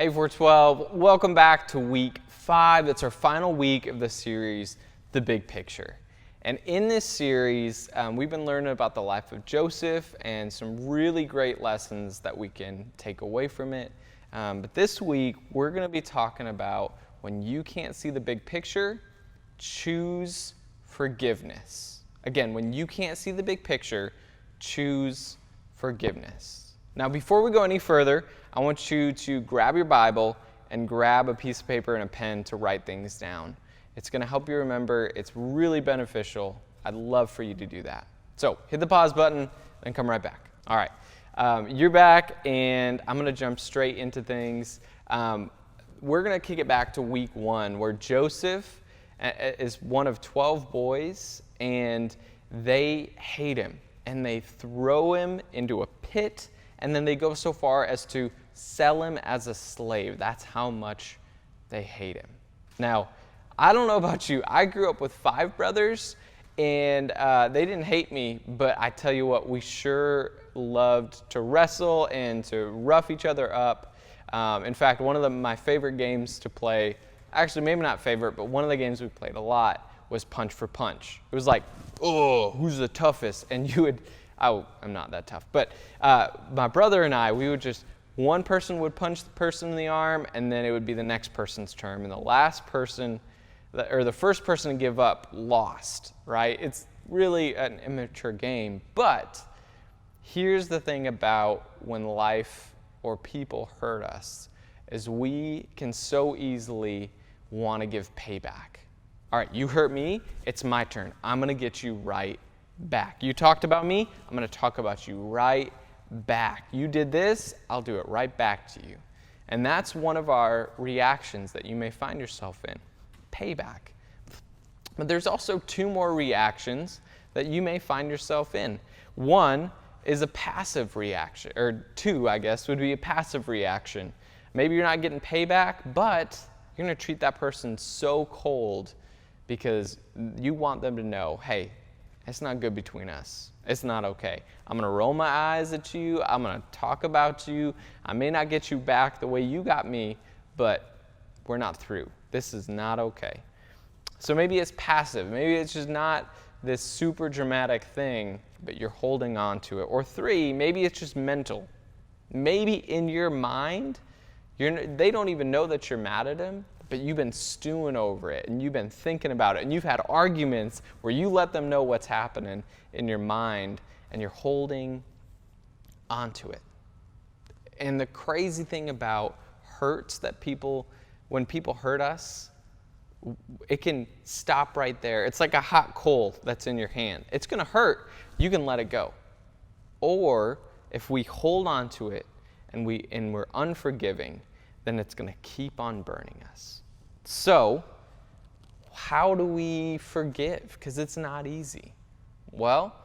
Hey 412, welcome back to week 5. It's our final week of the series, The Big Picture. And in this series, we've been learning about the life of Joseph and some really great lessons that we can take away from it. But this week, we're going to be talking about when you can't see the big picture, choose forgiveness. Again, when you can't see the big picture, choose forgiveness. Now, before we go any further, I want you to grab your Bible and grab a piece of paper and a pen to write things down. It's going to help you remember. It's really beneficial. I'd love for you to do that. So hit the pause button and come right back. All right. You're back, and I'm going to jump straight into things. We're going to kick it back to week 1, where Joseph is one of 12 boys, and they hate him, and they throw him into a pit, and then they go so far as to sell him as a slave. That's how much they hate him. Now, I don't know about you. I grew up with 5 brothers, and they didn't hate me, but I tell you what, we sure loved to wrestle and to rough each other up. In fact, one of my favorite games to play, actually maybe not favorite, but one of the games we played a lot was Punch for Punch. It was like, oh, who's the toughest? And you would, I'm not that tough, but my brother and I, we would just, one person would punch the person in the arm, and then it would be the next person's turn, and the last person, or the first person to give up lost, right? It's really an immature game, but here's the thing about when life or people hurt us, is we can so easily want to give payback. All right, you hurt me, it's my turn. I'm going to get you right back. You talked about me, I'm going to talk about you right back. You did this, I'll do it right back to you. And that's one of our reactions that you may find yourself in, payback. But there's also 2 more reactions that you may find yourself in. One is a passive reaction, or 2, I guess, would be a passive reaction. Maybe you're not getting payback, but you're going to treat that person so cold because you want them to know, hey, it's not good between us. It's not okay. I'm going to roll my eyes at you. I'm going to talk about you. I may not get you back the way you got me, but we're not through. This is not okay. So maybe it's passive. Maybe it's just not this super dramatic thing, but you're holding on to it. Or 3, maybe it's just mental. Maybe in your mind, they don't even know that you're mad at them, but you've been stewing over it, and you've been thinking about it, and you've had arguments where you let them know what's happening in your mind, and you're holding onto it. And the crazy thing about hurts that when people hurt us, it can stop right there. It's like a hot coal that's in your hand. It's going to hurt. You can let it go. Or if we hold on to it and we're unforgiving, then it's going to keep on burning us. So, how do we forgive? Because it's not easy. Well,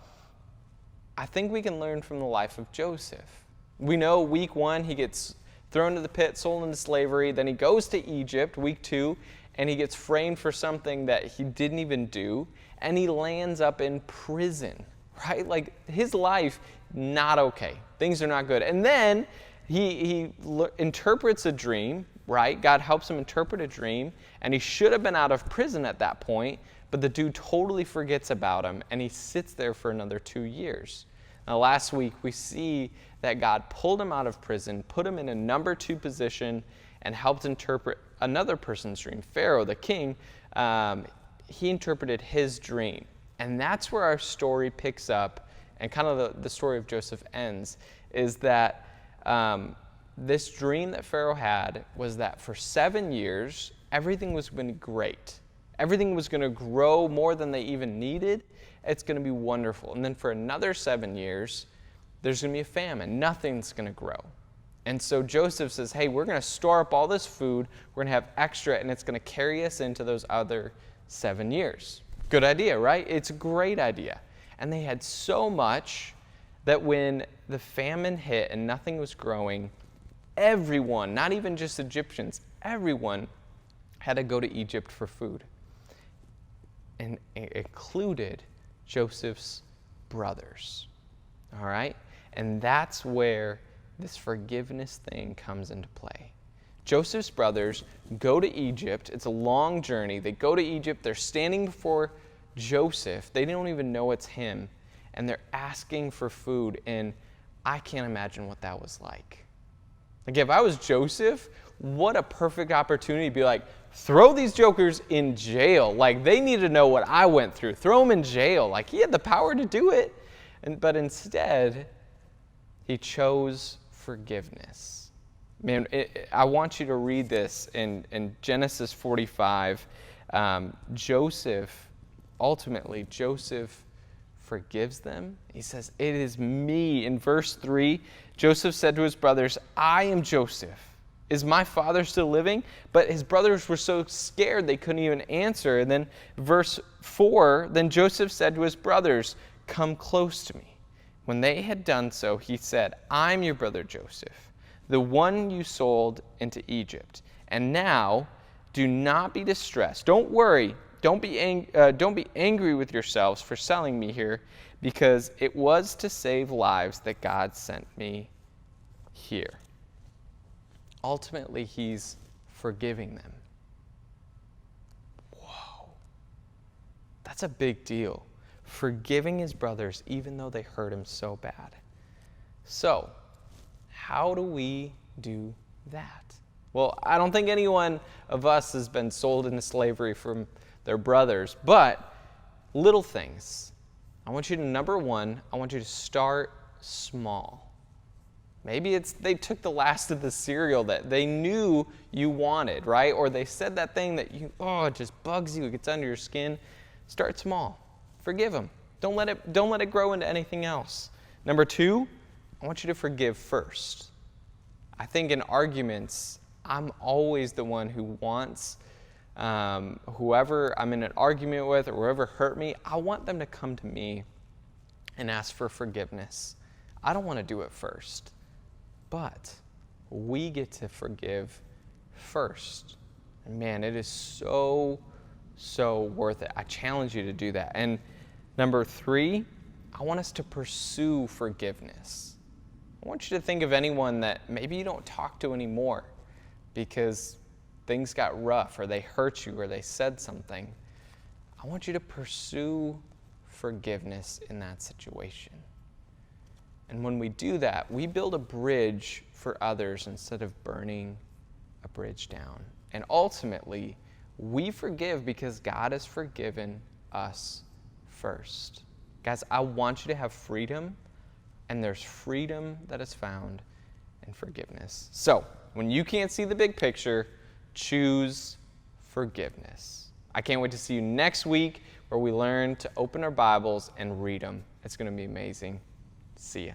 I think we can learn from the life of Joseph. We know week 1, he gets thrown into the pit, sold into slavery. Then he goes to Egypt, week 2, and he gets framed for something that he didn't even do. And he lands up in prison, right? Like, his life, not okay. Things are not good. And then he interprets a dream, right? God helps him interpret a dream, and he should have been out of prison at that point, but the dude totally forgets about him, and he sits there for another 2 years. Now, last week, we see that God pulled him out of prison, put him in a number 2 position, and helped interpret another person's dream. Pharaoh, the king, he interpreted his dream. And that's where our story picks up, and kind of the story of Joseph ends, is that this dream that Pharaoh had was that for 7 years, everything was going to be great. Everything was going to grow more than they even needed. It's going to be wonderful. And then for another 7 years, there's going to be a famine. Nothing's going to grow. And so Joseph says, hey, we're going to store up all this food. We're going to have extra, and it's going to carry us into those other 7 years. Good idea, right? It's a great idea. And they had so much that when the famine hit and nothing was growing, everyone, not even just Egyptians, everyone had to go to Egypt for food. And it included Joseph's brothers. All right? And that's where this forgiveness thing comes into play. Joseph's brothers go to Egypt. It's a long journey. They go to Egypt. They're standing before Joseph. They don't even know it's him. And they're asking for food. And I can't imagine what that was like. Like, if I was Joseph, what a perfect opportunity to be like, throw these jokers in jail. Like, they need to know what I went through. Throw them in jail. Like, he had the power to do it. But instead, he chose forgiveness. Man, I want you to read this in Genesis 45. Joseph forgives them. He says, "It is me." In verse 3, Joseph said to his brothers, "I am Joseph. Is my father still living?" But his brothers were so scared they couldn't even answer. And then verse 4, then Joseph said to his brothers, "Come close to me." When they had done so, he said, "I'm your brother Joseph, the one you sold into Egypt. And now, do not be distressed. Don't worry. Don't be angry with yourselves for selling me here, because it was to save lives that God sent me here." Ultimately, he's forgiving them. Whoa. That's a big deal. Forgiving his brothers even though they hurt him so bad. So, how do we do that? Well, I don't think anyone of us has been sold into slavery from their brothers, but little things. I want you to, number one, I want you to start small. Maybe it's they took the last of the cereal that they knew you wanted, right? Or they said that thing that it just bugs you, it gets under your skin. Start small. Forgive them. Don't let it grow into anything else. Number two, I want you to forgive first. I think in arguments, I'm always the one who wants whoever I'm in an argument with or whoever hurt me, I want them to come to me and ask for forgiveness. I don't want to do it first. But we get to forgive first. And man, it is so worth it. I challenge you to do that. And number three, I want us to pursue forgiveness. I want you to think of anyone that maybe you don't talk to anymore because things got rough or they hurt you or they said something. I want you to pursue forgiveness in that situation. And when we do that, we build a bridge for others instead of burning a bridge down. And ultimately, we forgive because God has forgiven us first. Guys, I want you to have freedom, and there's freedom that is found in forgiveness. So, when you can't see the big picture, choose forgiveness. I can't wait to see you next week where we learn to open our Bibles and read them. It's going to be amazing. See ya.